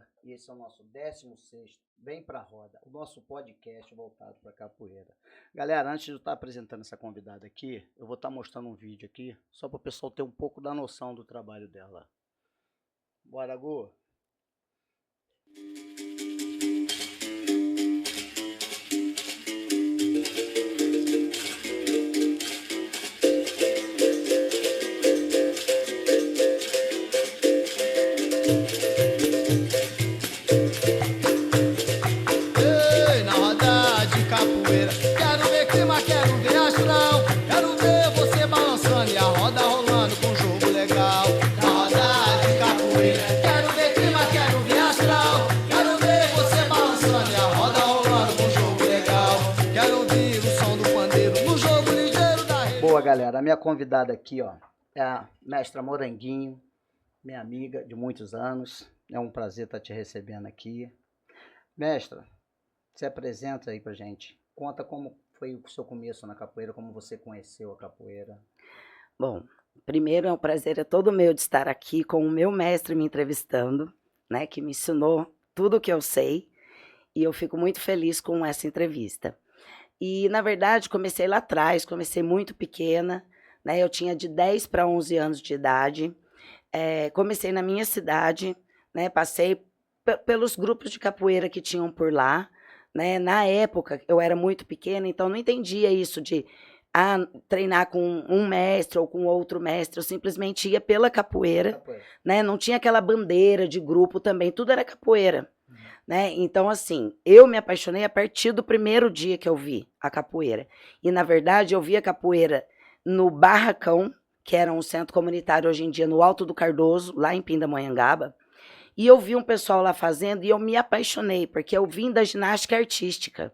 galera, e esse é o nosso 16º Vem Pra Roda, o nosso podcast voltado para capoeira. Galera, antes de eu estar apresentando essa convidada aqui, eu vou estar mostrando um vídeo aqui, só para o pessoal ter um pouco da noção do trabalho dela. Bora, Gu! Boa, galera, a minha convidada aqui, ó, é a mestra Moranguinho, minha amiga de muitos anos. É um prazer estar te recebendo aqui. Mestra, se apresenta aí pra gente. Conta como foi o seu começo na capoeira, como você conheceu a capoeira. Bom, primeiro é um prazer todo meu de estar aqui com o meu mestre me entrevistando, né, que me ensinou tudo o que eu sei, e eu fico muito feliz com essa entrevista. E, na verdade, comecei lá atrás, comecei muito pequena, né, eu tinha de 10 para 11 anos de idade, comecei na minha cidade, né, passei pelos grupos de capoeira que tinham por lá, né, na época eu era muito pequena, então não entendia isso de treinar com um mestre ou com outro mestre, eu simplesmente ia pela capoeira, né, não tinha aquela bandeira de grupo também, tudo era capoeira. Né? Então, assim, eu me apaixonei a partir do primeiro dia que eu vi a capoeira. E, na verdade, eu vi a capoeira no Barracão, que era um centro comunitário hoje em dia no Alto do Cardoso, lá em Pindamonhangaba. E eu vi um pessoal lá fazendo e eu me apaixonei, porque eu vim da ginástica artística.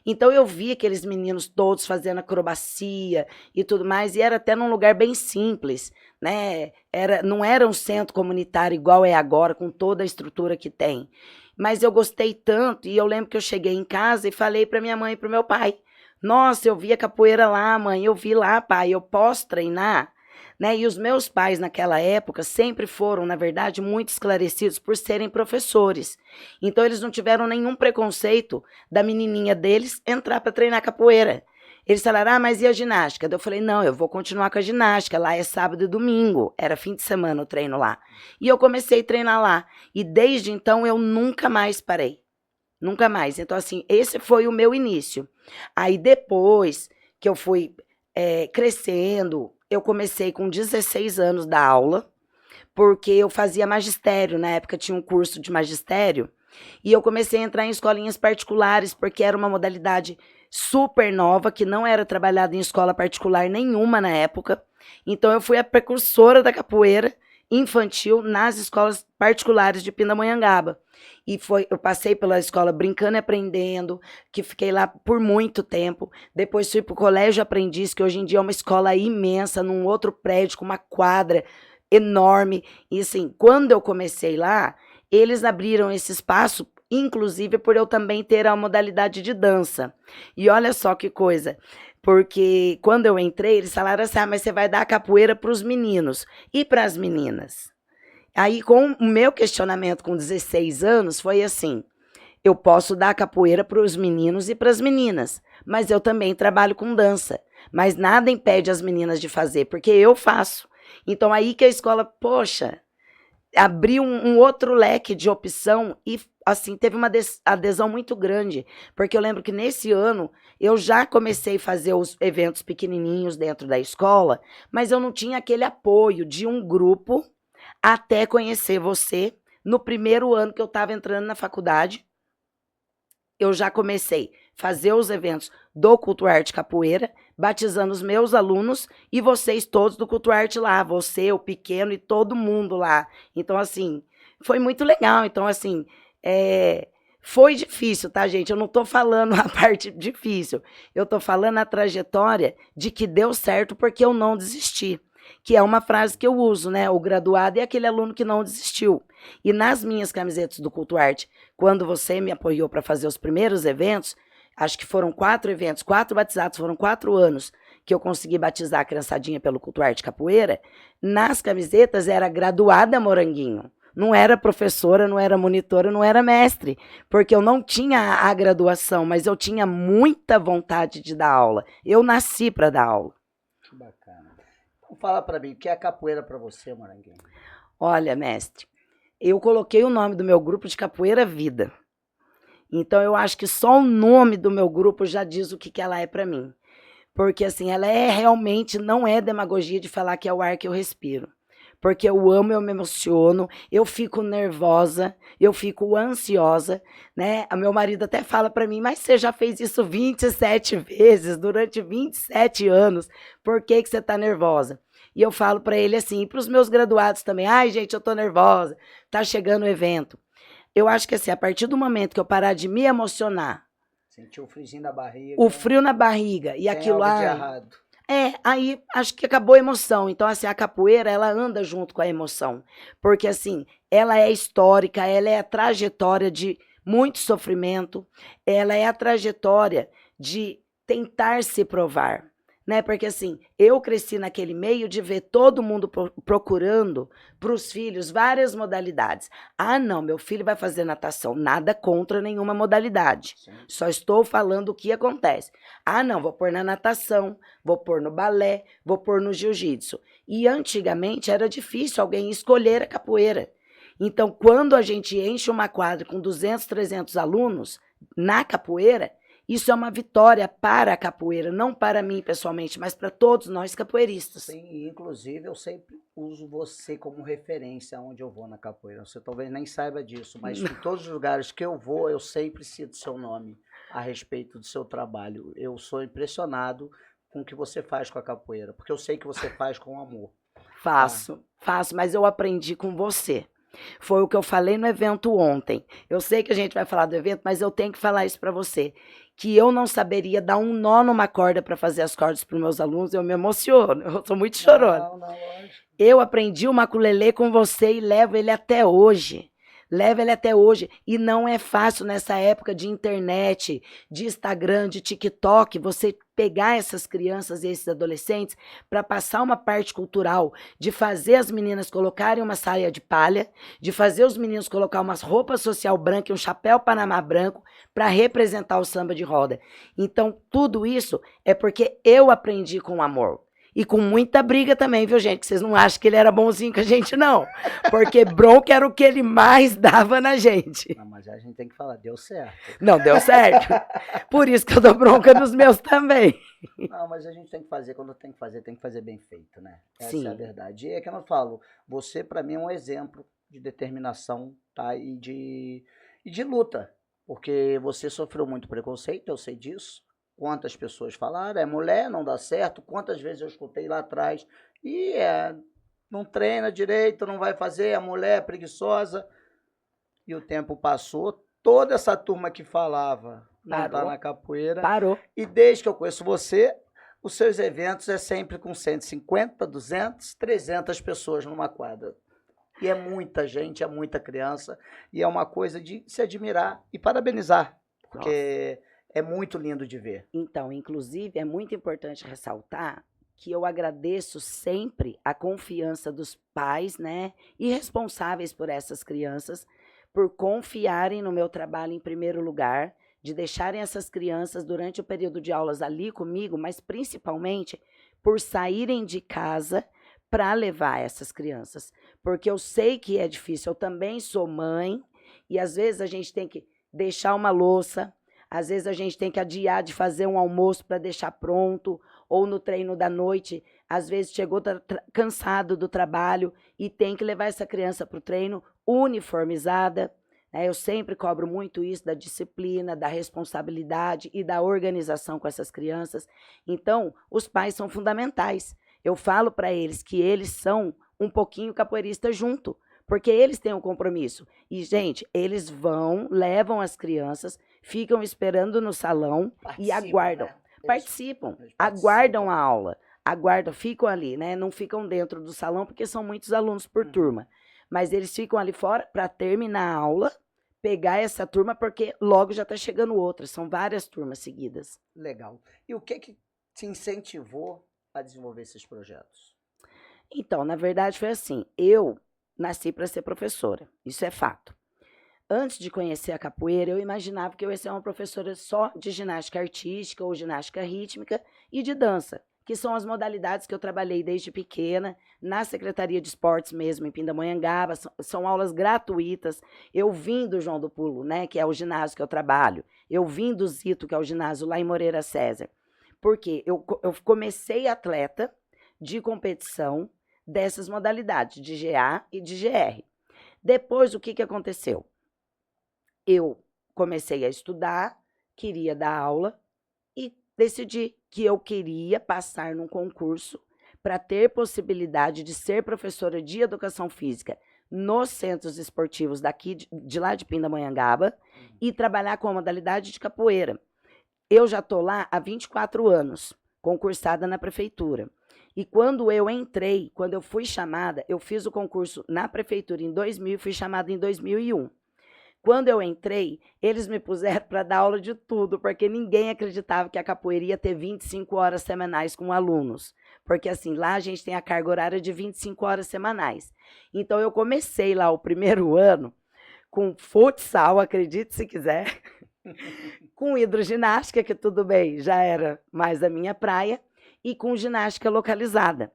Então, eu vi aqueles meninos todos fazendo acrobacia e tudo mais, e era até num lugar bem simples, né? Não era um centro comunitário igual é agora, com toda a estrutura que tem. Mas eu gostei tanto, e eu lembro que eu cheguei em casa e falei para minha mãe e para o meu pai, nossa, eu vi a capoeira lá, mãe, eu vi lá, pai, eu posso treinar? Né? E os meus pais, naquela época, sempre foram, na verdade, muito esclarecidos por serem professores. Então, eles não tiveram nenhum preconceito da menininha deles entrar para treinar capoeira. Eles falaram, mas e a ginástica? Eu falei, não, eu vou continuar com a ginástica, lá é sábado e domingo, era fim de semana o treino lá. E eu comecei a treinar lá, e desde então eu nunca mais parei, nunca mais. Então, assim, esse foi o meu início. Aí depois que eu fui crescendo, eu comecei com 16 anos da aula, porque eu fazia magistério, na época tinha um curso de magistério, e eu comecei a entrar em escolinhas particulares, porque era uma modalidade super nova, que não era trabalhada em escola particular nenhuma na época. Então, eu fui a precursora da capoeira infantil nas escolas particulares de Pindamonhangaba. E eu passei pela escola Brincando e Aprendendo, que fiquei lá por muito tempo. Depois fui para o Colégio Aprendiz, que hoje em dia é uma escola imensa, num outro prédio, com uma quadra enorme. E assim, quando eu comecei lá, eles abriram esse espaço, inclusive por eu também ter a modalidade de dança. E olha só que coisa, porque quando eu entrei, eles falaram assim, mas você vai dar capoeira para os meninos e para as meninas. Aí, com o meu questionamento com 16 anos, foi assim, eu posso dar capoeira para os meninos e para as meninas, mas eu também trabalho com dança, mas nada impede as meninas de fazer, porque eu faço. Então, aí que a escola, poxa, abriu um outro leque de opção e, assim, teve uma adesão muito grande, porque eu lembro que nesse ano eu já comecei a fazer os eventos pequenininhos dentro da escola, mas eu não tinha aquele apoio de um grupo até conhecer você. No primeiro ano que eu estava entrando na faculdade, eu já comecei a fazer os eventos do Culto Arte Capoeira, batizando os meus alunos e vocês todos do Culto Arte lá, você, o pequeno e todo mundo lá. Então, assim, foi muito legal. Então, assim, foi difícil, tá, gente? Eu não tô falando a parte difícil, eu tô falando a trajetória de que deu certo porque eu não desisti. Que é uma frase que eu uso, né? O graduado é aquele aluno que não desistiu. E nas minhas camisetas do Culto Arte, quando você me apoiou para fazer os primeiros eventos, acho que foram 4 eventos, 4 batizados, foram 4 anos que eu consegui batizar a criançadinha pelo Culto Arte Capoeira, nas camisetas era graduada Moranguinho. Não era professora, não era monitora, não era mestre, porque eu não tinha a graduação, mas eu tinha muita vontade de dar aula. Eu nasci para dar aula. Que bacana. Então fala para mim, o que é a capoeira para você, Moranguinho? Olha, mestre, eu coloquei o nome do meu grupo de Capoeira Vida. Então eu acho que só o nome do meu grupo já diz o que ela é para mim. Porque assim, ela realmente não é demagogia de falar que é o ar que eu respiro. Porque eu amo, eu me emociono, eu fico nervosa, eu fico ansiosa, né? O meu marido até fala para mim, mas você já fez isso 27 vezes durante 27 anos, por que você tá nervosa? E eu falo para ele assim, e para os meus graduados também, ai gente, eu tô nervosa, tá chegando o evento. Eu acho que assim, a partir do momento que eu parar de me emocionar, sentiu o friozinho na barriga. o frio na barriga e tem aquilo algo lá. de errado. Aí acho que acabou a emoção. Então, assim, a capoeira, ela anda junto com a emoção. Porque, assim, ela é histórica, ela é a trajetória de muito sofrimento, ela é a trajetória de tentar se provar. Né? Porque, assim, eu cresci naquele meio de ver todo mundo procurando para os filhos várias modalidades. Ah, não, meu filho vai fazer natação. Nada contra nenhuma modalidade. Sim. Só estou falando o que acontece. Ah, não, vou pôr na natação, vou pôr no balé, vou pôr no jiu-jitsu. E antigamente era difícil alguém escolher a capoeira. Então, quando a gente enche uma quadra com 200, 300 alunos na capoeira, isso é uma vitória para a capoeira, não para mim pessoalmente, mas para todos nós capoeiristas. Sim, inclusive eu sempre uso você como referência onde eu vou na capoeira. Você talvez nem saiba disso, mas em todos os lugares que eu vou, eu sempre cito seu nome a respeito do seu trabalho. Eu sou impressionado com o que você faz com a capoeira, porque eu sei que você faz com amor. Faço, mas eu aprendi com você. Foi o que eu falei no evento ontem. Eu sei que a gente vai falar do evento, mas eu tenho que falar isso para você. Que eu não saberia dar um nó numa corda para fazer as cordas para os meus alunos, eu me emociono, eu sou muito chorona. Não, eu aprendi o maculelê com você e levo ele até hoje. Leva ele até hoje. E não é fácil nessa época de internet, de Instagram, de TikTok, você pegar essas crianças e esses adolescentes para passar uma parte cultural, de fazer as meninas colocarem uma saia de palha, de fazer os meninos colocar umas roupas social branca e um chapéu panamá branco para representar o samba de roda. Então, tudo isso é porque eu aprendi com amor. E com muita briga também, viu, gente? Que vocês não acham que ele era bonzinho com a gente, não. Porque bronca era o que ele mais dava na gente. Não, mas a gente tem que falar, deu certo. Não, deu certo. Por isso que eu dou bronca nos meus também. Não, mas a gente tem que fazer, quando tem que fazer bem feito, né? Essa Sim. é a verdade. E é que eu falo, você para mim é um exemplo de determinação, tá? E de luta. Porque você sofreu muito preconceito, eu sei disso. Quantas pessoas falaram, é mulher, não dá certo. Quantas vezes eu escutei lá atrás, e não treina direito, não vai fazer, a mulher é preguiçosa. E o tempo passou, toda essa turma que falava não está na capoeira. Parou. E desde que eu conheço você, os seus eventos é sempre com 150, 200, 300 pessoas numa quadra. E é muita gente, é muita criança, e é uma coisa de se admirar e parabenizar, porque é muito lindo de ver. Então, inclusive, é muito importante ressaltar que eu agradeço sempre a confiança dos pais, né, e responsáveis por essas crianças, por confiarem no meu trabalho em primeiro lugar, de deixarem essas crianças durante o período de aulas ali comigo, mas principalmente por saírem de casa para levar essas crianças. Porque eu sei que é difícil, eu também sou mãe, e às vezes a gente tem que deixar uma louça, às vezes a gente tem que adiar de fazer um almoço para deixar pronto, ou no treino da noite, às vezes chegou cansado do trabalho e tem que levar essa criança para o treino uniformizada. Eu sempre cobro muito isso da disciplina, da responsabilidade e da organização com essas crianças. Então, os pais são fundamentais. Eu falo para eles que eles são um pouquinho capoeiristas junto, porque eles têm um compromisso. E, gente, eles vão, levam as crianças, ficam esperando no salão e aguardam. Né? Participam, aguardam a aula, ficam ali, né? Não ficam dentro do salão porque são muitos alunos por turma. Mas eles ficam ali fora para terminar a aula, pegar essa turma, porque logo já está chegando outra. São várias turmas seguidas. Legal. E o que te incentivou a desenvolver esses projetos? Então, na verdade, foi assim. Eu nasci para ser professora, isso é fato. Antes de conhecer a capoeira, eu imaginava que eu ia ser uma professora só de ginástica artística ou ginástica rítmica e de dança, que são as modalidades que eu trabalhei desde pequena, na Secretaria de Esportes mesmo, em Pindamonhangaba, são aulas gratuitas. Eu vim do João do Pulo, né, que é o ginásio que eu trabalho, eu vim do Zito, que é o ginásio lá em Moreira César, porque eu comecei atleta de competição dessas modalidades, de GA e de GR. Depois, o que aconteceu? Eu comecei a estudar, queria dar aula e decidi que eu queria passar num concurso para ter possibilidade de ser professora de educação física nos centros esportivos daqui de lá de Pindamonhangaba e trabalhar com a modalidade de capoeira. Eu já estou lá há 24 anos, concursada na prefeitura. E quando eu entrei, quando eu fui chamada, eu fiz o concurso na prefeitura em 2000 e fui chamada em 2001. Quando eu entrei, eles me puseram para dar aula de tudo, porque ninguém acreditava que a capoeira ia ter 25 horas semanais com alunos. Porque assim, lá a gente tem a carga horária de 25 horas semanais. Então eu comecei lá o primeiro ano com futsal, acredite se quiser, com hidroginástica, que tudo bem, já era mais a minha praia, e com ginástica localizada.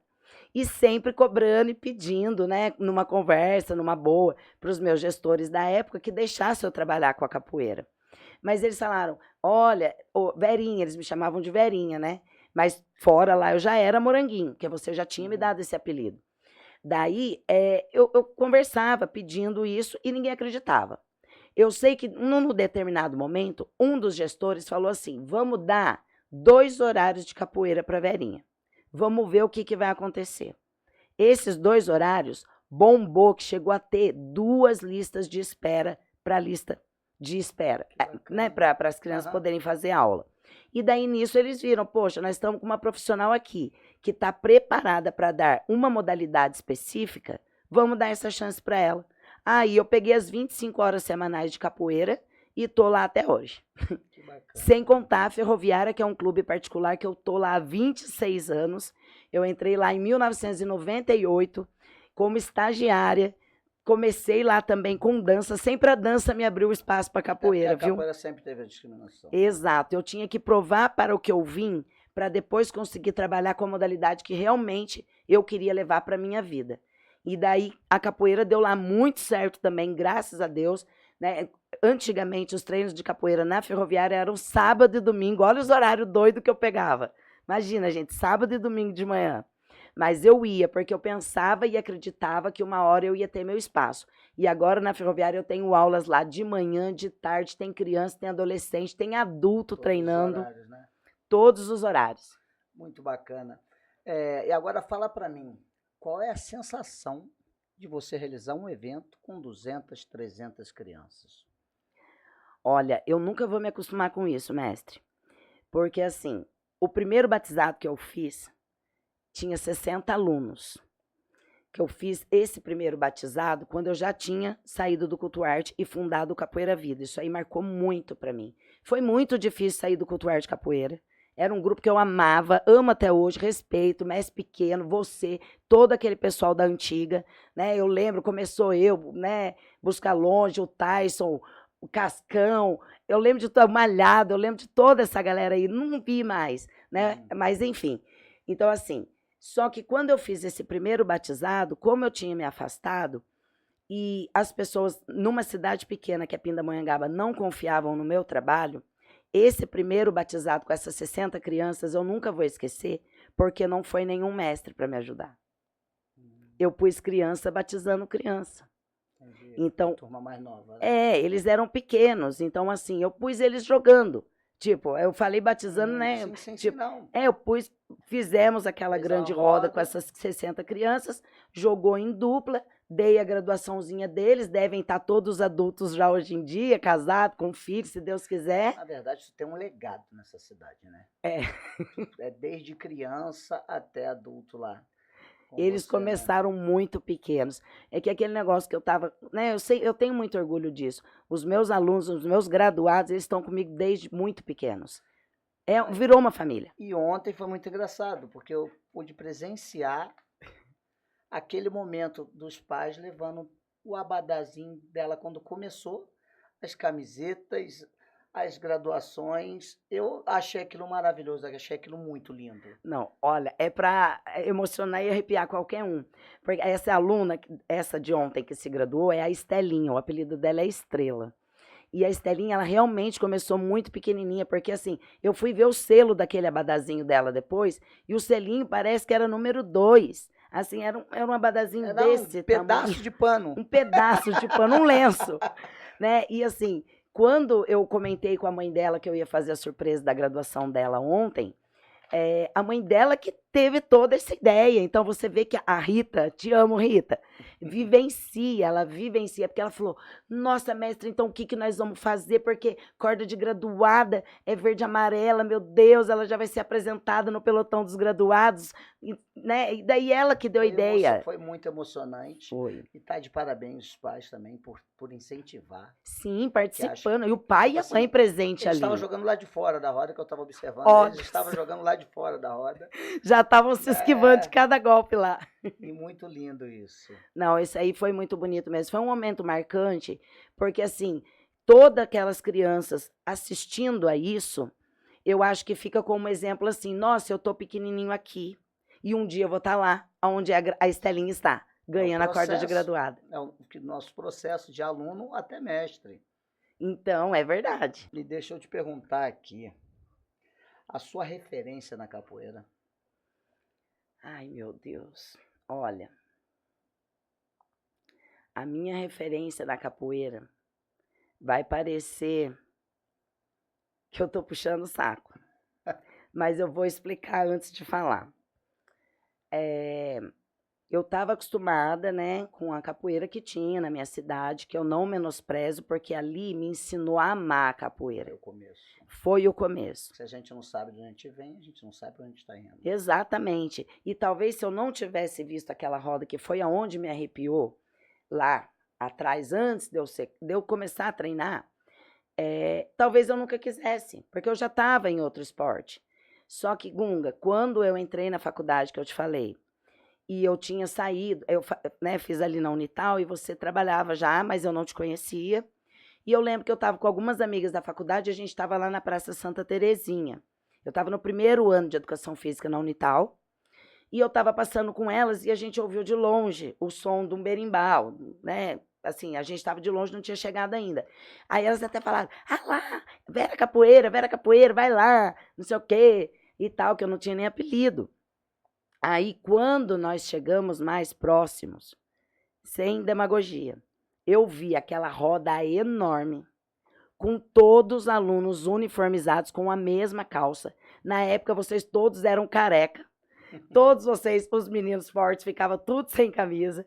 E sempre cobrando e pedindo, né, numa conversa, numa boa, para os meus gestores da época que deixassem eu trabalhar com a capoeira. Mas eles falaram, olha, Verinha, eles me chamavam de Verinha, né? Mas fora lá eu já era Moranguinho, porque você já tinha me dado esse apelido. Daí eu conversava pedindo isso e ninguém acreditava. Eu sei que num determinado momento, um dos gestores falou assim, vamos dar 2 horários de capoeira para Verinha. Vamos ver o que vai acontecer. Esses 2 horários bombou, que chegou a ter 2 listas de espera para a lista de espera, né, para as crianças poderem fazer aula. E daí nisso eles viram, poxa, nós estamos com uma profissional aqui que está preparada para dar uma modalidade específica, vamos dar essa chance para ela. Aí eu peguei as 25 horas semanais de capoeira e estou lá até hoje. Sem contar a Ferroviária, que é um clube particular que eu estou lá há 26 anos. Eu entrei lá em 1998 como estagiária. Comecei lá também com dança. Sempre a dança me abriu espaço para capoeira, viu? A capoeira sempre teve a discriminação. Exato. Eu tinha que provar para o que eu vim, para depois conseguir trabalhar com a modalidade que realmente eu queria levar para a minha vida. E daí a capoeira deu lá muito certo também, graças a Deus, né? Antigamente, os treinos de capoeira na Ferroviária eram sábado e domingo. Olha os horários doidos que eu pegava. Imagina, gente, sábado e domingo de manhã. Mas eu ia, porque eu pensava e acreditava que uma hora eu ia ter meu espaço. E agora, na Ferroviária, eu tenho aulas lá de manhã, de tarde, tem criança, tem adolescente, tem adulto treinando. Todos os horários, né? Todos os horários. Muito bacana. E agora fala para mim, qual é a sensação de você realizar um evento com 200, 300 crianças? Olha, eu nunca vou me acostumar com isso, mestre. Porque, assim, o primeiro batizado que eu fiz tinha 60 alunos. Que eu fiz esse primeiro batizado quando eu já tinha saído do Culto Arte e fundado o Capoeira Vida. Isso aí marcou muito para mim. Foi muito difícil sair do Culto Arte Capoeira. Era um grupo que eu amava, amo até hoje, respeito, Mestre Pequeno, você, todo aquele pessoal da antiga, né? Eu lembro, começou eu, né? Buscar Longe, o Tyson, o Cascão, eu lembro de todo Malhado, eu lembro de toda essa galera aí, não vi mais, né? Mas enfim, então assim, só que quando eu fiz esse primeiro batizado, como eu tinha me afastado, e as pessoas numa cidade pequena, que é Pindamonhangaba, não confiavam no meu trabalho, esse primeiro batizado com essas 60 crianças eu nunca vou esquecer, porque não foi nenhum mestre para me ajudar. Eu pus criança batizando criança. Entendi. Então, turma mais nova, né? eles eram pequenos, então assim, eu pus eles jogando. Tipo, eu falei batizando, né? Sim, tipo, não. Fizemos aquela grande roda com essas 60 crianças, jogou em dupla, dei a graduaçãozinha deles, devem estar todos adultos já hoje em dia, casados, com filhos, se Deus quiser. Na verdade, você tem um legado nessa cidade, né? É desde criança até adulto lá. Eles você, começaram muito pequenos. É que aquele negócio que eu estava, né? Eu tenho muito orgulho disso. Os meus alunos, os meus graduados, eles estão comigo desde muito pequenos. Virou uma família. E ontem foi muito engraçado, porque eu pude presenciar aquele momento dos pais levando o abadazinho dela quando começou, as camisetas, as graduações. Eu achei aquilo maravilhoso, achei aquilo muito lindo. Não, olha, é para emocionar e arrepiar qualquer um. Porque essa aluna, essa de ontem que se graduou, é a Estelinha, o apelido dela é Estrela. E a Estelinha, ela realmente começou muito pequenininha, porque assim, eu fui ver o selo daquele abadazinho dela depois, e o selinho parece que era número 2. Assim, era um abadazinho Era desse um pedaço tamanho, de pano. um pedaço de pano, um lenço, né? E assim, quando eu comentei com a mãe dela que eu ia fazer a surpresa da graduação dela ontem, a mãe dela que teve toda essa ideia. Então você vê que a Rita, te amo, Rita, ela vivencia, porque ela falou: nossa, mestre, então o que, que nós vamos fazer? Porque corda de graduada é verde e amarela, meu Deus, ela já vai ser apresentada no pelotão dos graduados, né? E daí ela que deu a ideia. Foi muito emocionante. Foi. E tá de parabéns os pais também por incentivar. Sim, participando. E o pai e a mãe presente eles ali. estavam jogando lá de fora da roda, que eu estava observando. Ótimo. Eles estavam jogando lá de fora da roda. Já estavam se esquivando de cada golpe lá. E muito lindo isso. Não, isso aí foi muito bonito mesmo. Foi um momento marcante, porque assim, todas aquelas crianças assistindo a isso, eu acho que fica como exemplo assim: nossa, eu tô pequenininho aqui e um dia eu vou estar lá, onde a Estelinha está, ganhando a corda de graduada. É o nosso processo de aluno até mestre. Então, é verdade. E deixa eu te perguntar aqui, a sua referência na capoeira? Ai, meu Deus. Olha, a minha referência na capoeira vai parecer que eu tô puxando o saco, mas eu vou explicar antes de falar. Eu estava acostumada, né, com a capoeira que tinha na minha cidade, que eu não menosprezo, porque ali me ensinou a amar a capoeira. Foi o começo. Foi o começo. Se a gente não sabe de onde a gente vem, a gente não sabe para onde está indo. Exatamente. E talvez se eu não tivesse visto aquela roda, que foi aonde me arrepiou, lá atrás, antes de eu começar a treinar, talvez eu nunca quisesse, porque eu já estava em outro esporte. Só que, Gunga, quando eu entrei na faculdade, que eu te falei, e eu tinha saído, eu fiz ali na Unital, e você trabalhava já, mas eu não te conhecia. E eu lembro que eu estava com algumas amigas da faculdade, e a gente estava lá na Praça Santa Terezinha. Eu estava no primeiro ano de Educação Física na Unital, e eu estava passando com elas, e a gente ouviu de longe o som de um berimbau, né? Assim, a gente estava de longe, não tinha chegado ainda. Aí elas até falaram: ah lá, Vera Capoeira, vai lá, não sei o quê, e tal, que eu não tinha nem apelido. Aí, quando nós chegamos mais próximos, sem demagogia, eu vi aquela roda enorme, com todos os alunos uniformizados com a mesma calça. Na época, vocês todos eram careca. Todos vocês, os meninos fortes, ficavam tudo sem camisa.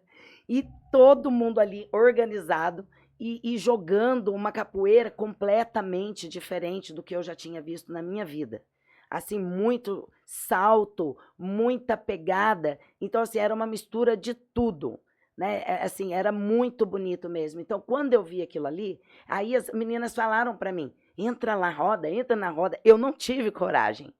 E todo mundo ali organizado e jogando uma capoeira completamente diferente do que eu já tinha visto na minha vida. Assim, muito salto, muita pegada. Então, assim, era uma mistura de tudo, né? Assim, era muito bonito mesmo. Então, quando eu vi aquilo ali, aí as meninas falaram para mim: entra na roda, entra na roda. Eu não tive coragem.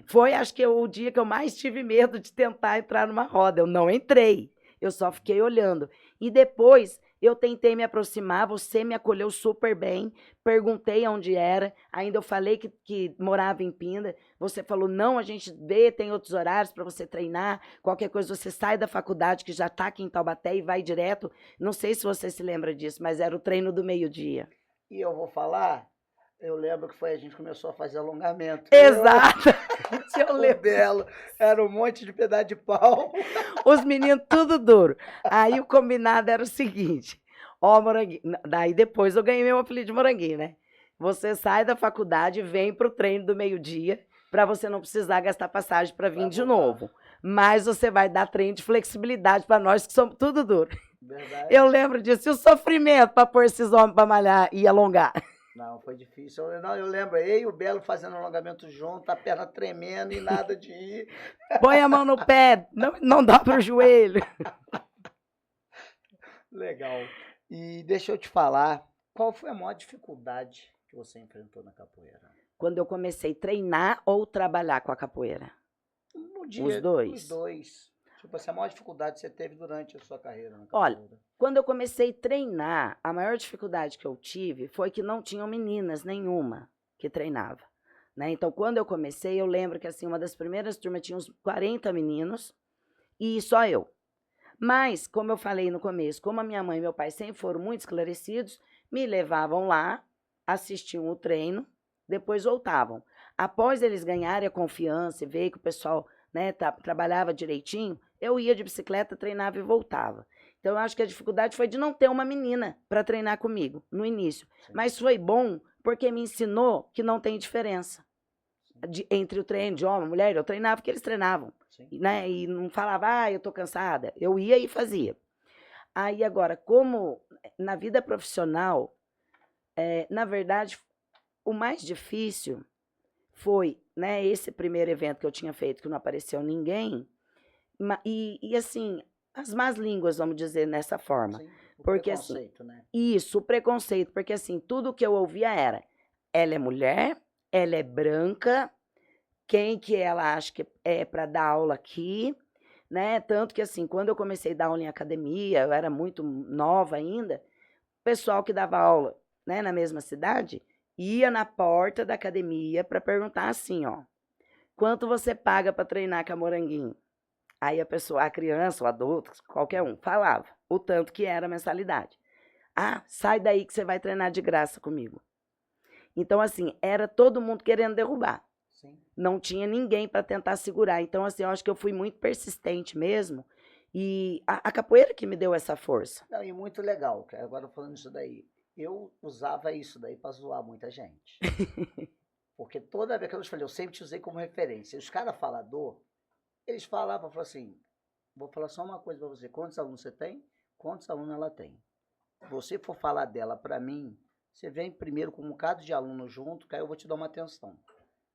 Foi, acho que, o dia que eu mais tive medo de tentar entrar numa roda. Eu não entrei, eu só fiquei olhando. E depois eu tentei me aproximar, você me acolheu super bem, perguntei onde era, ainda eu falei que morava em Pinda, você falou: não, a gente vê, tem outros horários para você treinar, qualquer coisa você sai da faculdade, que já está aqui em Taubaté, e vai direto. Não sei se você se lembra disso, mas era o treino do meio-dia. E eu vou falar, eu lembro que a gente começou a fazer alongamento. Exato! Eu lembro. Belo, era um monte de pedaço de pau. Os meninos tudo duro. Aí o combinado era o seguinte: ó, Moranguinho. Daí depois eu ganhei meu apelido de Moranguinho, né? Você sai da faculdade e vem pro treino do meio-dia, para você não precisar gastar passagem para vir de novo. Mas você vai dar treino de flexibilidade para nós que somos tudo duro. Verdade. Eu lembro disso. E o sofrimento para pôr esses homens para malhar e alongar. Não, foi difícil. Eu lembro, eu e o Belo fazendo alongamento junto, a perna tremendo e nada de ir. Põe a mão no pé, não dá para o joelho. Legal. E deixa eu te falar, qual foi a maior dificuldade que você enfrentou na capoeira? Quando eu comecei a treinar ou trabalhar com a capoeira? No dia, Os dois. Os dois. Tipo assim, a maior dificuldade que você teve durante a sua carreira na Olha, capoeira? quando eu comecei a treinar, a maior dificuldade que eu tive foi que não tinham meninas nenhuma que treinava, né? Então, quando eu comecei, eu lembro que assim, uma das primeiras turmas tinha uns 40 meninos e só eu. Mas, como eu falei no começo, como a minha mãe e meu pai sempre foram muito esclarecidos, me levavam lá, assistiam o treino, depois voltavam. Após eles ganharem a confiança e ver que o pessoal, né, trabalhava direitinho, eu ia de bicicleta, treinava e voltava. Então, eu acho que a dificuldade foi de não ter uma menina para treinar comigo no início. Sim, Mas foi bom porque me ensinou que não tem diferença entre o treino de homem e mulher. Eu treinava porque eles treinavam, sim. né? E não falava, eu tô cansada. Eu ia e fazia. Aí agora, como na vida profissional, na verdade, o mais difícil foi, né, esse primeiro evento que eu tinha feito, que não apareceu ninguém, e assim, as más línguas, vamos dizer nessa forma. Sim, o Porque assim, preconceito, né? isso, o preconceito, porque assim, tudo que eu ouvia era, ela é mulher, ela é branca, quem que ela acha que é para dar aula aqui, né? Tanto que assim, quando eu comecei a dar aula em academia, eu era muito nova ainda, o pessoal que dava aula, né, na mesma cidade, ia na porta da academia para perguntar assim, ó, quanto você paga para treinar com a Moranguinho? Aí a pessoa, a criança, o adulto, qualquer um, falava o tanto que era a mensalidade. Ah, sai daí que você vai treinar de graça comigo. Então, assim, era todo mundo querendo derrubar. Sim. Não tinha ninguém para tentar segurar. Então, assim, eu acho que eu fui muito persistente mesmo. E a capoeira que me deu essa força. Não, e muito legal, cara. Agora falando isso daí, eu usava isso daí para zoar muita gente. Porque toda vez que eu te falei, eu sempre te usei como referência. Os caras falador, eles falavam assim, vou falar só uma coisa para você, quantos alunos você tem? Quantos alunos ela tem? Se você for falar dela para mim, você vem primeiro com um bocado de aluno junto, que aí eu vou te dar uma atenção.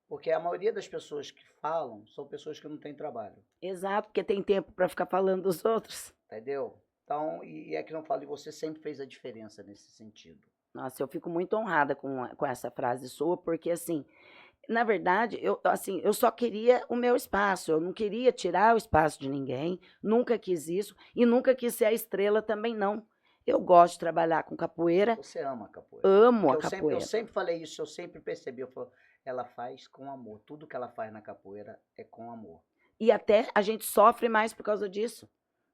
Porque a maioria das pessoas que falam são pessoas que não têm trabalho. Exato, porque tem tempo para ficar falando dos outros. Entendeu? Então, e é que não falo, e você sempre fez a diferença nesse sentido. Nossa, eu fico muito honrada com essa frase sua, porque assim, na verdade, eu só queria o meu espaço, eu não queria tirar o espaço de ninguém, nunca quis isso, e nunca quis ser a estrela também não. Eu gosto de trabalhar com capoeira, Você ama a capoeira. amo Porque a eu capoeira. sempre falei isso, eu sempre percebi. Eu falo, ela faz com amor. Tudo que ela faz na capoeira é com amor. E até a gente sofre mais por causa disso.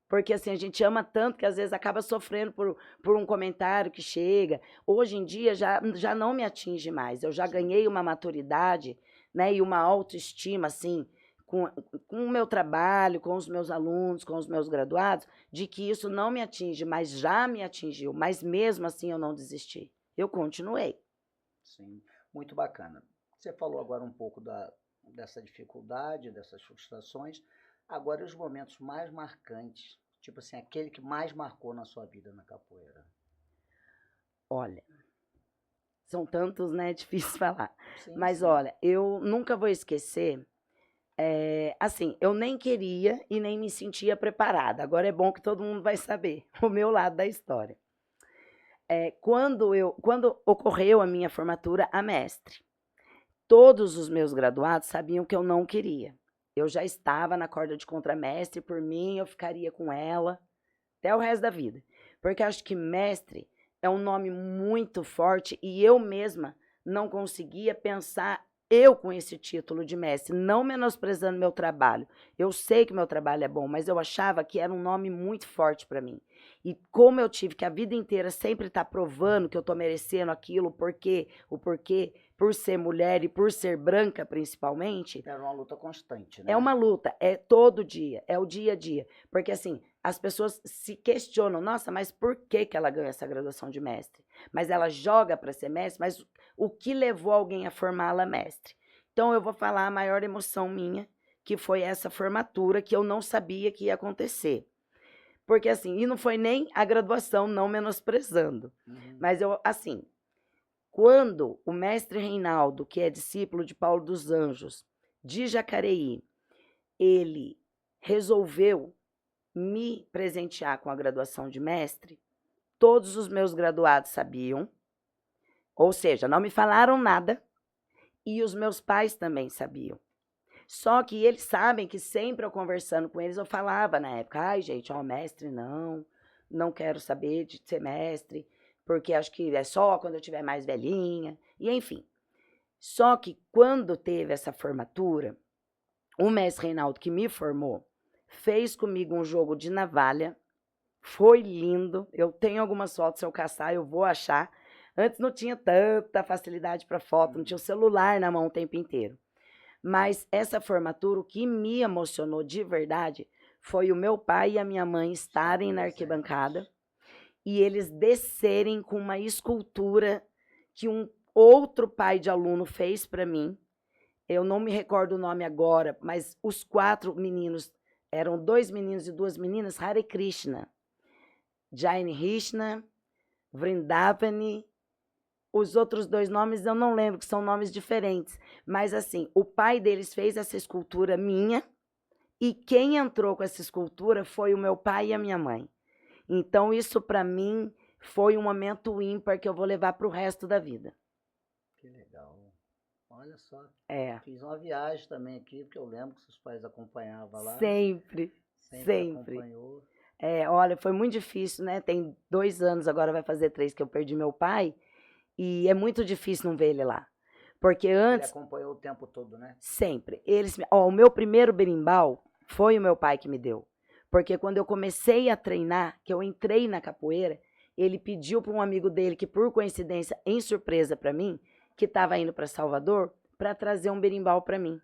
Porque assim, a gente ama tanto que às vezes acaba sofrendo por um comentário que chega. Hoje em dia já não me atinge mais. Eu já ganhei uma maturidade, né, e uma autoestima, assim, com o meu trabalho, com os meus alunos, com os meus graduados, de que isso não me atinge, mas já me atingiu. Mas mesmo assim eu não desisti. Eu continuei. Sim, muito bacana. Você falou agora um pouco dessa dificuldade, dessas frustrações. Agora, os momentos mais marcantes, tipo assim, aquele que mais marcou na sua vida na capoeira. Olha, são tantos, né? É difícil falar. Sim, Mas sim. olha, eu nunca vou esquecer. Assim, eu nem queria e nem me sentia preparada. Agora é bom que todo mundo vai saber o meu lado da história. Quando ocorreu a minha formatura a mestre, todos os meus graduados sabiam que eu não queria. Eu já estava na corda de contramestre, por mim eu ficaria com ela até o resto da vida. Porque acho que mestre é um nome muito forte e eu mesma não conseguia pensar eu com esse título de mestre, não menosprezando meu trabalho. Eu sei que meu trabalho é bom, mas eu achava que era um nome muito forte para mim. E como eu tive que a vida inteira sempre estar provando que eu estou merecendo aquilo, o porquê, por ser mulher e por ser branca principalmente. Era uma luta constante, né? É uma luta, é todo dia, é o dia a dia. Porque assim, as pessoas se questionam, nossa, mas por que ela ganha essa graduação de mestre? Mas ela joga para ser mestre, mas o que levou alguém a formá-la mestre? Então eu vou falar a maior emoção minha, que foi essa formatura que eu não sabia que ia acontecer. Porque assim, e não foi nem a graduação, não menosprezando. Mas eu, assim, quando o mestre Reinaldo, que é discípulo de Paulo dos Anjos, de Jacareí, ele resolveu me presentear com a graduação de mestre, todos os meus graduados sabiam, ou seja, não me falaram nada, e os meus pais também sabiam. Só que eles sabem que sempre eu conversando com eles, eu falava na época, ai gente, ó, mestre não quero saber de ser mestre, porque acho que é só quando eu tiver mais velhinha, e enfim. Só que quando teve essa formatura, o mestre Reinaldo que me formou, fez comigo um jogo de navalha, foi lindo, eu tenho algumas fotos, se eu caçar eu vou achar. Antes não tinha tanta facilidade para foto, não tinha o celular na mão o tempo inteiro. Mas essa formatura, o que me emocionou de verdade, foi o meu pai e a minha mãe estarem na arquibancada e eles descerem com uma escultura que um outro pai de aluno fez para mim. Eu não me recordo o nome agora, mas os 4 meninos, eram 2 meninos e 2 meninas, Hare Krishna, Jain Krishna, Vrindavani. Os outros 2 nomes eu não lembro, que são nomes diferentes. Mas assim, o pai deles fez essa escultura minha e quem entrou com essa escultura foi o meu pai e a minha mãe. Então isso para mim foi um momento ímpar que eu vou levar para o resto da vida. Que legal. Olha só. É. Fiz uma viagem também aqui, porque eu lembro que seus pais acompanhavam lá. Sempre. Acompanhou. Olha, foi muito difícil, né? Tem 2 anos, agora vai fazer 3 que eu perdi meu pai. E é muito difícil não ver ele lá. Porque antes... Ele acompanhou o tempo todo, né? Sempre. O meu primeiro berimbau foi o meu pai que me deu. Porque quando eu comecei a treinar, que eu entrei na capoeira, ele pediu para um amigo dele, que por coincidência, em surpresa para mim, que estava indo para Salvador, para trazer um berimbau para mim.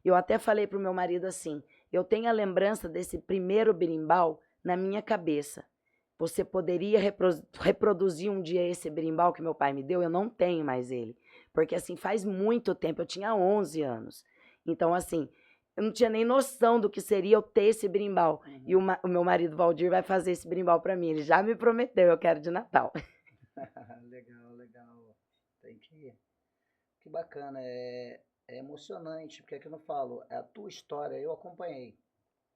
Eu até falei para o meu marido assim, eu tenho a lembrança desse primeiro berimbau na minha cabeça. Você poderia reproduzir um dia esse berimbau que meu pai me deu? Eu não tenho mais ele. Porque, assim, faz muito tempo. Eu tinha 11 anos. Então, assim, eu não tinha nem noção do que seria eu ter esse berimbau. Uhum. E o meu marido, Valdir, vai fazer esse berimbau para mim. Ele já me prometeu, eu quero de Natal. Legal. Tem que ir. Que bacana. É emocionante, porque é que eu não falo. A tua história eu acompanhei.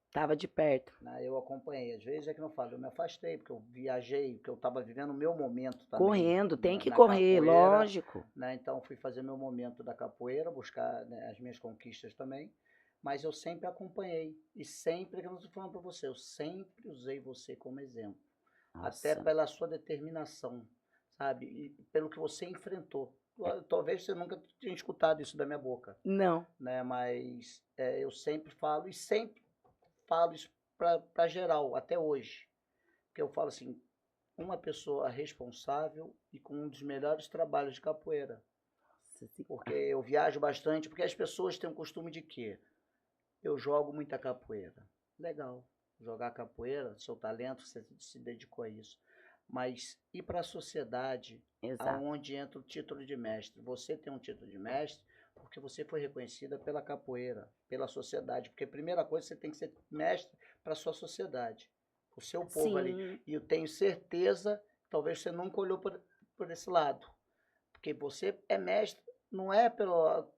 Estava de perto. Eu acompanhei. Às vezes é que não falo, eu me afastei, porque eu viajei, porque eu estava vivendo o meu momento também. Correndo, tem que correr, capoeira, lógico. Né? Então fui fazer meu momento da capoeira, buscar, né, as minhas conquistas também. Mas eu sempre acompanhei. E sempre, que eu não estou falando para você, eu sempre usei você como exemplo. Nossa. Até pela sua determinação, sabe? E pelo que você enfrentou. Talvez você nunca tenha escutado isso da minha boca. Não. Né? Mas eu sempre falo e sempre falo isso para geral, até hoje. Porque eu falo assim, uma pessoa responsável e com um dos melhores trabalhos de capoeira. Porque eu viajo bastante, porque as pessoas têm o costume de quê? Eu jogo muita capoeira. Legal, jogar capoeira, seu talento, você se dedicou a isso. Mas ir para a sociedade, aonde entra o título de mestre. Você tem um título de mestre, porque você foi reconhecida pela capoeira, pela sociedade. Porque a primeira coisa, você tem que ser mestre para a sua sociedade, o seu povo. Sim. Ali. E eu tenho certeza, talvez você nunca olhou por esse lado. Porque você é mestre, não é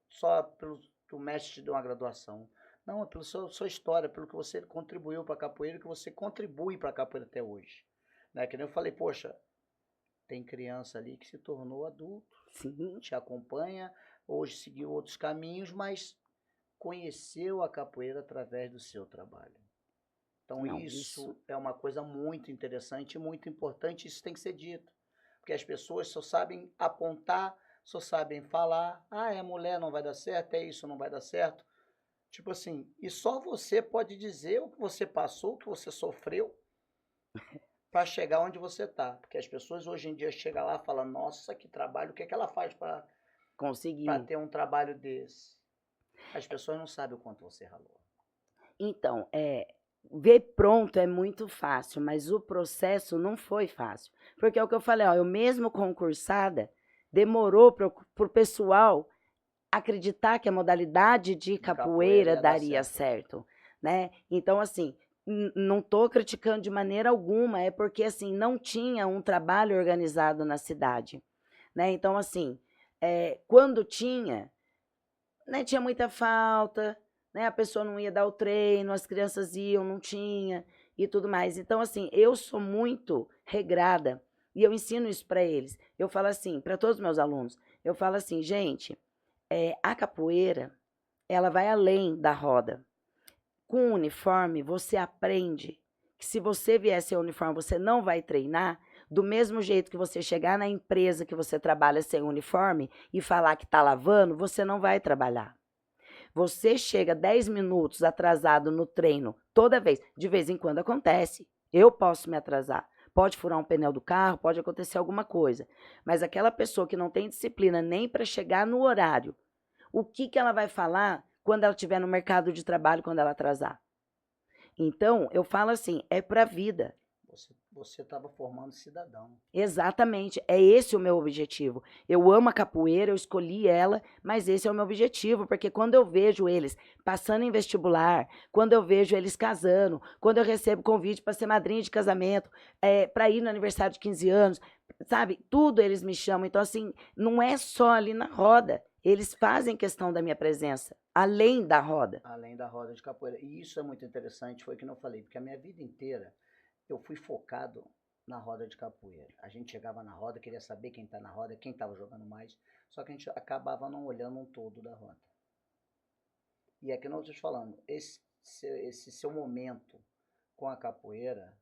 só pelo que o mestre te deu uma graduação. Não, é pela sua história, pelo que você contribuiu para a capoeira, que você contribui para a capoeira até hoje. Né? Que nem eu falei, poxa, tem criança ali que se tornou adulto, sim, te acompanha, hoje seguiu outros caminhos, mas conheceu a capoeira através do seu trabalho. Então isso é uma coisa muito interessante e muito importante, isso tem que ser dito. Porque as pessoas só sabem apontar, só sabem falar, é mulher, não vai dar certo, é isso, não vai dar certo. Tipo assim, e só você pode dizer o que você passou, o que você sofreu, para chegar onde você está. Porque as pessoas hoje em dia chegam lá e falam, nossa, que trabalho, o que é que ela faz para conseguir, para ter um trabalho desse? As pessoas não sabem o quanto você ralou. Então, ver pronto é muito fácil, mas o processo não foi fácil. Porque é o que eu falei, eu mesmo concursada, demorou para o pessoal acreditar que a modalidade de capoeira daria certo, né? Então, assim, não estou criticando de maneira alguma, é porque, assim, não tinha um trabalho organizado na cidade, né? Então, assim, quando tinha, né, tinha muita falta, né? A pessoa não ia dar o treino, as crianças iam, não tinha e tudo mais. Então, assim, eu sou muito regrada e eu ensino isso para eles. Eu falo assim, para todos os meus alunos, eu falo assim, gente, a capoeira, ela vai além da roda. Com o uniforme, você aprende que se você vier sem uniforme, você não vai treinar, do mesmo jeito que você chegar na empresa que você trabalha sem uniforme e falar que está lavando, você não vai trabalhar. Você chega 10 minutos atrasado no treino, toda vez, de vez em quando acontece. Eu posso me atrasar. Pode furar um pneu do carro, pode acontecer alguma coisa. Mas aquela pessoa que não tem disciplina nem para chegar no horário, o que ela vai falar quando ela estiver no mercado de trabalho, quando ela atrasar? Então, eu falo assim, é para a vida. Você estava formando cidadão. Exatamente, é esse o meu objetivo. Eu amo a capoeira, eu escolhi ela, mas esse é o meu objetivo, porque quando eu vejo eles passando em vestibular, quando eu vejo eles casando, quando eu recebo convite para ser madrinha de casamento, para ir no aniversário de 15 anos, sabe? Tudo eles me chamam. Então, assim, não é só ali na roda, eles fazem questão da minha presença, além da roda. Além da roda de capoeira. E isso é muito interessante, foi o que eu falei, porque a minha vida inteira eu fui focado na roda de capoeira. A gente chegava na roda, queria saber quem tá na roda, quem estava jogando mais, só que a gente acabava não olhando um todo da roda. E é que nós estamos falando, esse seu momento com a capoeira,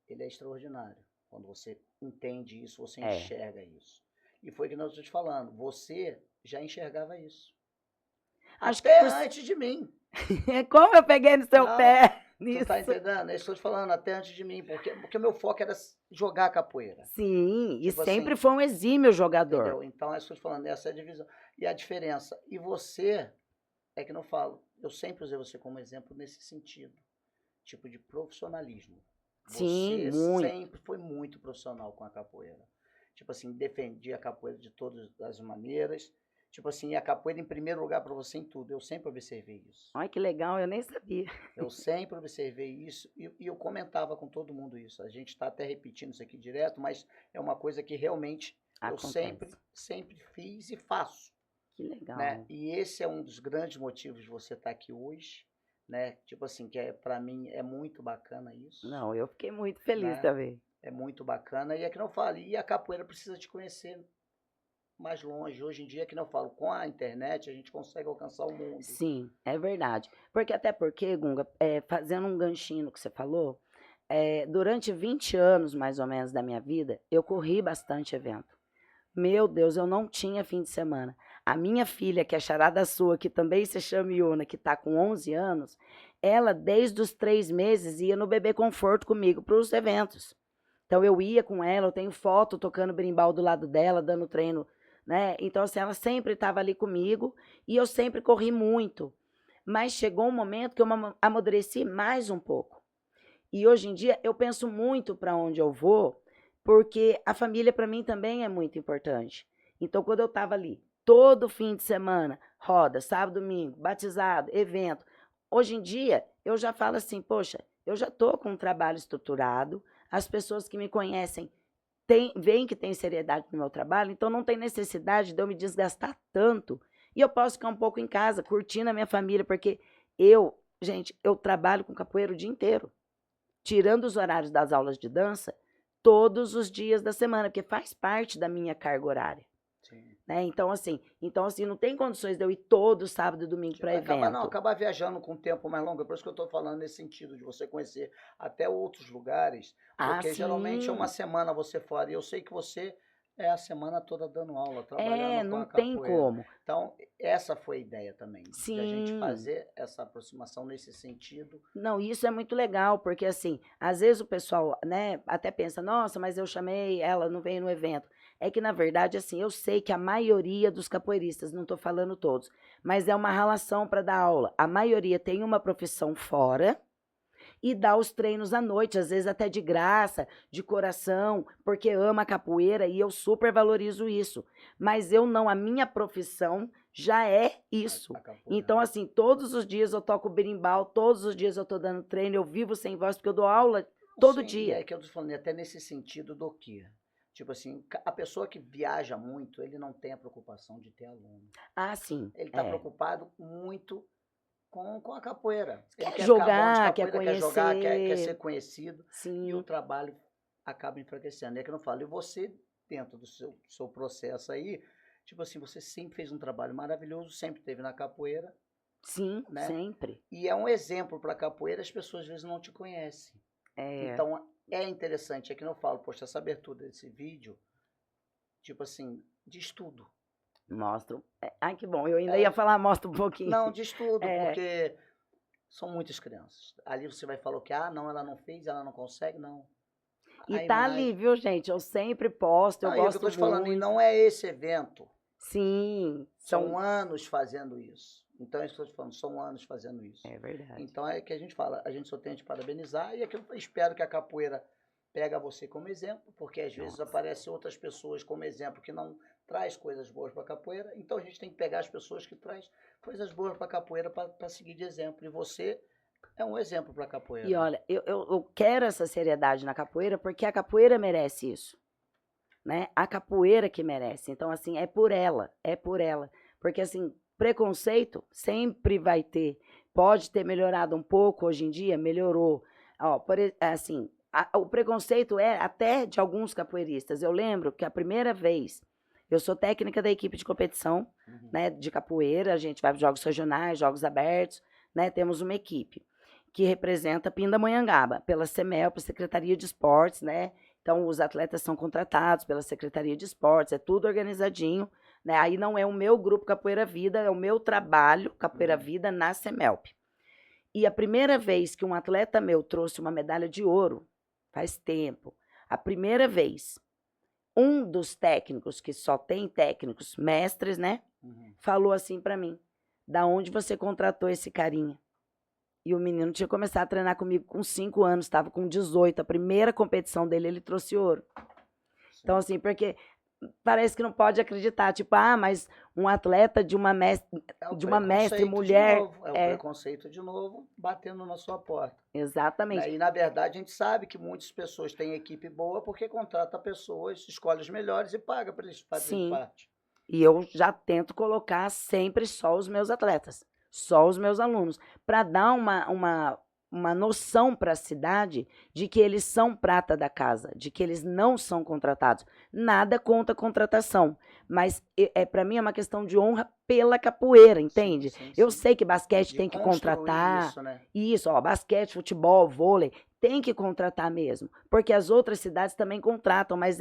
ele é extraordinário. Quando você entende isso, você enxerga isso. E foi o que nós estamos falando, você já enxergava isso. Acho Até que antes de mim. Como eu peguei no seu Não, pé tu nisso. tá entendendo? Eu estou te falando até antes de mim, porque o meu foco era jogar capoeira. Sim, e Tipo sempre assim, foi um exímio jogador. entendeu? Então, é isso que eu estou te falando, essa é a divisão. E a diferença. E você, é que não falo, eu sempre usei você como exemplo nesse sentido, tipo de profissionalismo. Sim, Você muito. sempre foi muito profissional com a capoeira. Tipo assim, defendia a capoeira de todas as maneiras. Tipo assim, a capoeira em primeiro lugar para você em tudo. Eu sempre observei isso. Ai, que legal, eu nem sabia. Eu sempre observei isso e eu comentava com todo mundo isso. A gente está até repetindo isso aqui direto, mas é uma coisa que realmente eu Acontece. sempre fiz e faço. Que legal. Né? E esse é um dos grandes motivos de você estar aqui hoje. Né? Tipo assim, que para mim é muito bacana isso. Não, eu fiquei muito feliz Né? também. É muito bacana. E é que não falo, e a capoeira precisa te conhecer mais longe. Hoje em dia, que não falo, com a internet a gente consegue alcançar o mundo. Sim, é verdade. Até porque, Gunga, fazendo um ganchinho no que você falou, durante 20 anos, mais ou menos, da minha vida, eu corri bastante evento. Meu Deus, eu não tinha fim de semana. A minha filha, que é charada sua, que também se chama Iona, que está com 11 anos, ela, desde os 3 meses, ia no Bebê Conforto comigo para os eventos. Então, eu ia com ela, eu tenho foto tocando berimbau do lado dela, dando treino, né? Então, assim, ela sempre estava ali comigo e eu sempre corri muito. Mas chegou um momento que eu amadureci mais um pouco. E hoje em dia eu penso muito para onde eu vou, porque a família para mim também é muito importante. Então, quando eu estava ali, todo fim de semana, roda, sábado, domingo, batizado, evento, hoje em dia eu já falo assim, poxa, eu já estou com um trabalho estruturado, as pessoas que me conhecem veem que tem seriedade no meu trabalho, então não tem necessidade de eu me desgastar tanto. E eu posso ficar um pouco em casa, curtindo a minha família, porque gente, eu trabalho com capoeira o dia inteiro, tirando os horários das aulas de dança, todos os dias da semana, porque faz parte da minha carga horária. Sim. Né? Então, assim, não tem condições de eu ir todo sábado e domingo para evento. Acabar viajando com um tempo mais longo. É por isso que eu estou falando nesse sentido, de você conhecer até outros lugares. Porque geralmente é uma semana você fora. E eu sei que você é a semana toda dando aula, trabalhando com a capoeira. Não tem como. Então, essa foi a ideia também. Sim. De a gente fazer essa aproximação nesse sentido. Não, isso é muito legal, porque assim, às vezes o pessoal, né, até pensa, nossa, mas eu chamei ela, não veio no evento. É que, na verdade, assim, eu sei que a maioria dos capoeiristas, não estou falando todos, mas é uma relação para dar aula. A maioria tem uma profissão fora e dá os treinos à noite, às vezes até de graça, de coração, porque ama a capoeira e eu super valorizo isso. Mas eu não, a minha profissão já é isso. Então, assim, todos os dias eu toco berimbau, todos os dias eu tô dando treino, eu vivo sem voz, porque eu dou aula todo dia. É que eu tô falando, até nesse sentido do quê? Tipo assim, a pessoa que viaja muito, ele não tem a preocupação de ter aluno. Ah, sim. Ele está preocupado muito com a capoeira. Quer Ele jogar, quer conhecer, quer jogar, quer ser conhecido. Sim. E o trabalho acaba enfraquecendo. É que eu não falo. E você, dentro do seu processo aí, tipo assim, você sempre fez um trabalho maravilhoso, sempre teve na capoeira, Sim, né? sempre. E é um exemplo para capoeira, as pessoas às vezes não te conhecem. É, Então é interessante, é que eu falo, poxa, essa abertura desse vídeo, tipo assim, de estudo. mostro. Ai, que bom. Eu ainda ia É, falar, mostra um pouquinho. não, de estudo, É, porque são muitas crianças. Ali você vai falar que, ah, não, ela não fez, ela não consegue, não. e A tá ali, imagem. viu, gente? Eu sempre posto, eu Não, e o que eu gosto estou te falando, e muito. não é esse evento. Sim, São são. anos fazendo isso. Então, é isso que eu estou te falando, são anos fazendo isso. É verdade. Então, é que a gente fala, a gente só tem de parabenizar e aqui eu espero que a capoeira pega você como exemplo, porque às vezes Nossa. aparecem outras pessoas como exemplo que não traz coisas boas para a capoeira. Então, a gente tem que pegar as pessoas que traz coisas boas para a capoeira para seguir de exemplo. E você é um exemplo para a E capoeira. olha, eu quero essa seriedade na capoeira porque a capoeira merece isso, né? A capoeira que merece. Então, assim, é por ela, é por ela. Porque, assim, preconceito sempre vai ter. Pode ter melhorado um pouco hoje em dia, melhorou. Ó, assim, o preconceito é até de alguns capoeiristas. Eu lembro que a primeira vez, eu sou técnica da equipe de competição, né, de capoeira, a gente vai para jogos regionais, jogos abertos, né, temos uma equipe que representa Pindamonhangaba, pela CEMEL, pela Secretaria de Esportes, né? Então, os atletas são contratados pela Secretaria de Esportes, é tudo organizadinho, né? Aí não é o meu grupo Capoeira Vida, é o meu trabalho Capoeira Vida na CEMELP. E a primeira vez que um atleta meu trouxe uma medalha de ouro, faz tempo, a primeira vez, um dos técnicos, que só tem técnicos, mestres, né? Falou assim para mim: da onde você contratou esse carinha? E o menino tinha começado a treinar comigo com 5 anos, estava com 18. A primeira competição dele, ele trouxe ouro. Então, assim, porque parece que não pode acreditar. Tipo, ah, mas um atleta É o de uma mestre preconceito de mulher. novo, é o É, preconceito de novo batendo na sua porta. exatamente. Né? E na verdade a gente sabe que muitas pessoas têm equipe boa porque contrata pessoas, escolhe os melhores e paga para eles fazerem Sim. parte. E eu já tento colocar sempre só os meus atletas, só os meus alunos, para dar uma noção para a cidade de que eles são prata da casa, de que eles não são contratados. Nada contra a contratação, mas para mim é uma questão de honra pela capoeira, entende? Sim, Eu sim. sei que basquete De tem que construir contratar, isso, né? isso, ó, basquete, futebol, vôlei, tem que contratar mesmo, porque as outras cidades também contratam, mas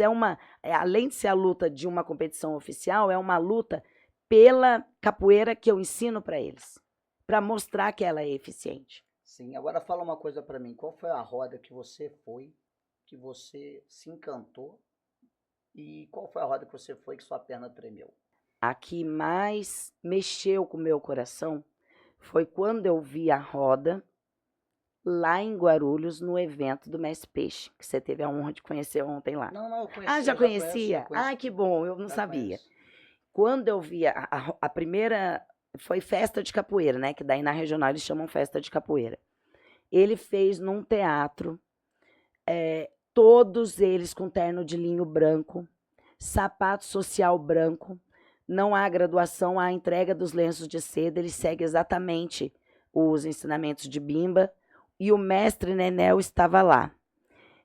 além de ser a luta de uma competição oficial, é uma luta pela capoeira que eu ensino para eles, para mostrar que ela é eficiente. Sim, agora fala uma coisa para mim, qual foi a roda que você foi, que você se encantou e qual foi a roda que você foi que sua perna tremeu? A que mais mexeu com o meu coração foi quando eu vi a roda lá em Guarulhos, no evento do Mestre Peixe, que você teve a honra de conhecer ontem lá. Não, eu Ah, conhecia, já já conhecia? conheço Ah, que tudo, bom, eu não já sabia. conheço. Quando eu vi a primeira, foi festa de capoeira, né? Que daí na regional eles chamam festa de capoeira. Ele fez num teatro, todos eles com terno de linho branco, sapato social branco, não há graduação, há entrega dos lenços de seda, ele segue exatamente os ensinamentos de Bimba, e o mestre Nenel estava lá.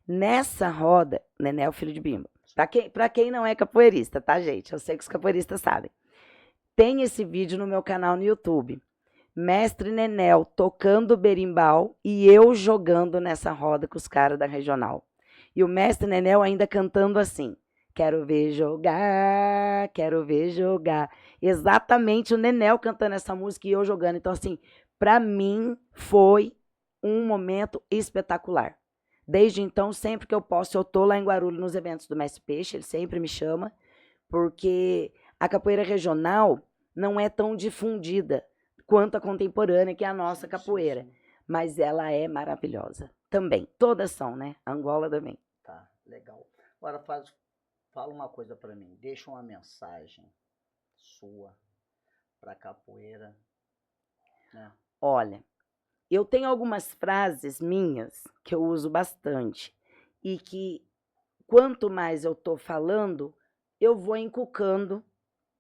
Nessa roda, Nenel, filho de Bimba, para quem não é capoeirista, tá, gente? Eu sei que os capoeiristas sabem. Tem esse vídeo no meu canal no YouTube. Mestre Nenel tocando berimbau e eu jogando nessa roda com os caras da regional. E o mestre Nenel ainda cantando assim: quero ver jogar, quero ver jogar. Exatamente o Nenel cantando essa música e eu jogando. Então, assim, para mim foi um momento espetacular. Desde então, sempre que eu posso, eu tô lá em Guarulhos nos eventos do Mestre Peixe, ele sempre me chama, porque a capoeira regional não é tão difundida quanto a contemporânea, que é a nossa capoeira. Sim. Mas ela é maravilhosa. Também. Todas são, né? Angola também. Tá, legal. Agora fala uma coisa para mim. Deixa uma mensagem sua para capoeira, né? Olha, eu tenho algumas frases minhas que eu uso bastante e que quanto mais eu tô falando, eu vou encucando,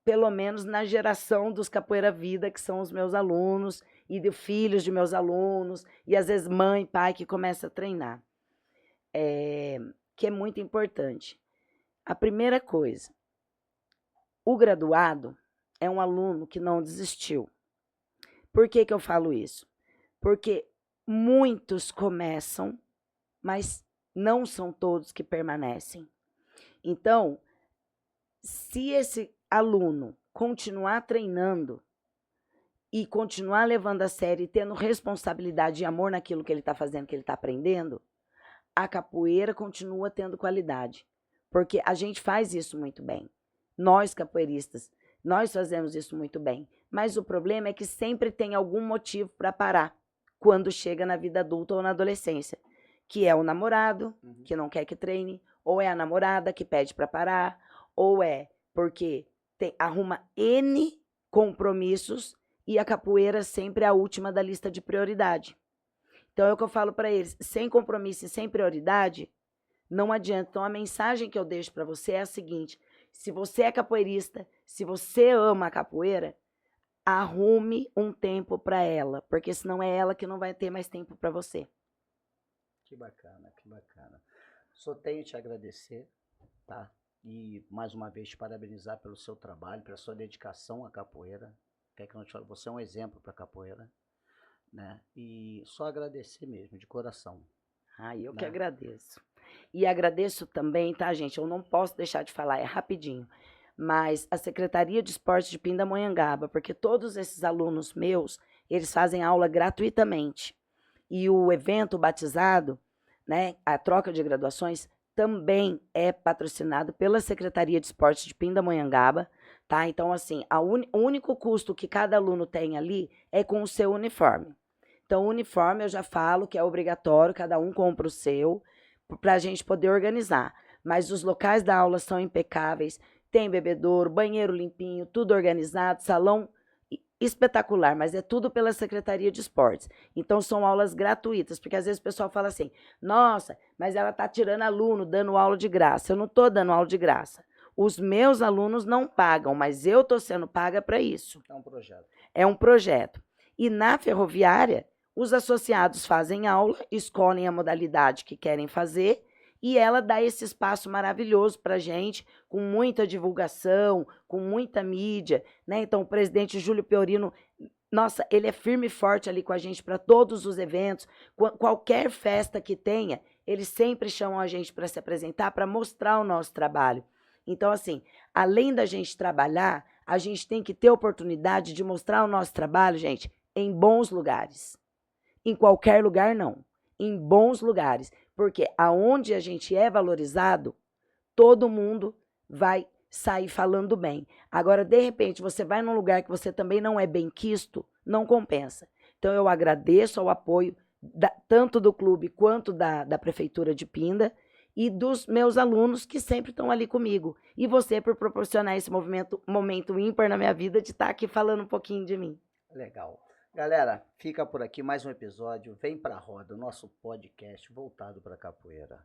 pelo menos na geração dos Capoeira Vida, que são os meus alunos, e de filhos de meus alunos, e às vezes mãe e pai que começa a treinar. Que é muito importante. A primeira coisa, o graduado é um aluno que não desistiu. Por que eu falo isso? Porque muitos começam, mas não são todos que permanecem. Então, se esse aluno continuar treinando e continuar levando a sério e tendo responsabilidade e amor naquilo que ele está fazendo, que ele está aprendendo, a capoeira continua tendo qualidade. Porque a gente faz isso muito bem. Nós, capoeiristas, nós fazemos isso muito bem. Mas o problema é que sempre tem algum motivo para parar quando chega na vida adulta ou na adolescência. Que é o namorado, que não quer que treine, ou é a namorada que pede para parar, ou é porque arruma N compromissos e a capoeira sempre é a última da lista de prioridade. Então é o que eu falo para eles, sem compromisso e sem prioridade, não adianta. Então a mensagem que eu deixo para você é a seguinte: se você é capoeirista, se você ama a capoeira, arrume um tempo para ela, porque senão é ela que não vai ter mais tempo para você. Que bacana, que bacana. Só tenho te agradecer, tá? E mais uma vez te parabenizar pelo seu trabalho, pela sua dedicação à capoeira. Quer que eu não te fale, você é um exemplo para a capoeira, né? E só agradecer mesmo, de coração. Eu que agradeço. E agradeço também, tá, gente? Eu não posso deixar de falar, é rapidinho. Mas a Secretaria de Esportes de Pindamonhangaba, porque todos esses alunos meus, eles fazem aula gratuitamente. E o evento batizado, né, a troca de graduações, também é patrocinado pela Secretaria de Esportes de Pindamonhangaba, tá? Então, assim, o único custo que cada aluno tem ali é com o seu uniforme. Então, o uniforme eu já falo que é obrigatório, cada um compra o seu, para a gente poder organizar. Mas os locais da aula são impecáveis, tem bebedouro, banheiro limpinho, tudo organizado, salão espetacular, mas é tudo pela Secretaria de Esportes. Então, são aulas gratuitas, porque às vezes o pessoal fala assim, nossa, mas ela está tirando aluno, dando aula de graça. Eu não estou dando aula de graça. Os meus alunos não pagam, mas eu estou sendo paga para isso. É um projeto. É um projeto. E na ferroviária, os associados fazem aula, escolhem a modalidade que querem fazer e ela dá esse espaço maravilhoso para a gente, com muita divulgação, com muita mídia, né? Então, o presidente Júlio Peorino, nossa, ele é firme e forte ali com a gente para todos os eventos, qualquer festa que tenha, eles sempre chamam a gente para se apresentar, para mostrar o nosso trabalho. Então, assim, além da gente trabalhar, a gente tem que ter oportunidade de mostrar o nosso trabalho, gente, em bons lugares. Em qualquer lugar, não. Em bons lugares. Porque aonde a gente é valorizado, todo mundo vai sair falando bem. Agora, de repente, você vai num lugar que você também não é bem quisto, não compensa. Então, eu agradeço ao apoio tanto do clube quanto da Prefeitura de Pinda e dos meus alunos que sempre estão ali comigo. E você por proporcionar esse momento ímpar na minha vida de estar aqui falando um pouquinho de mim. Legal. Galera, fica por aqui mais um episódio. Vem pra roda, o nosso podcast voltado para capoeira.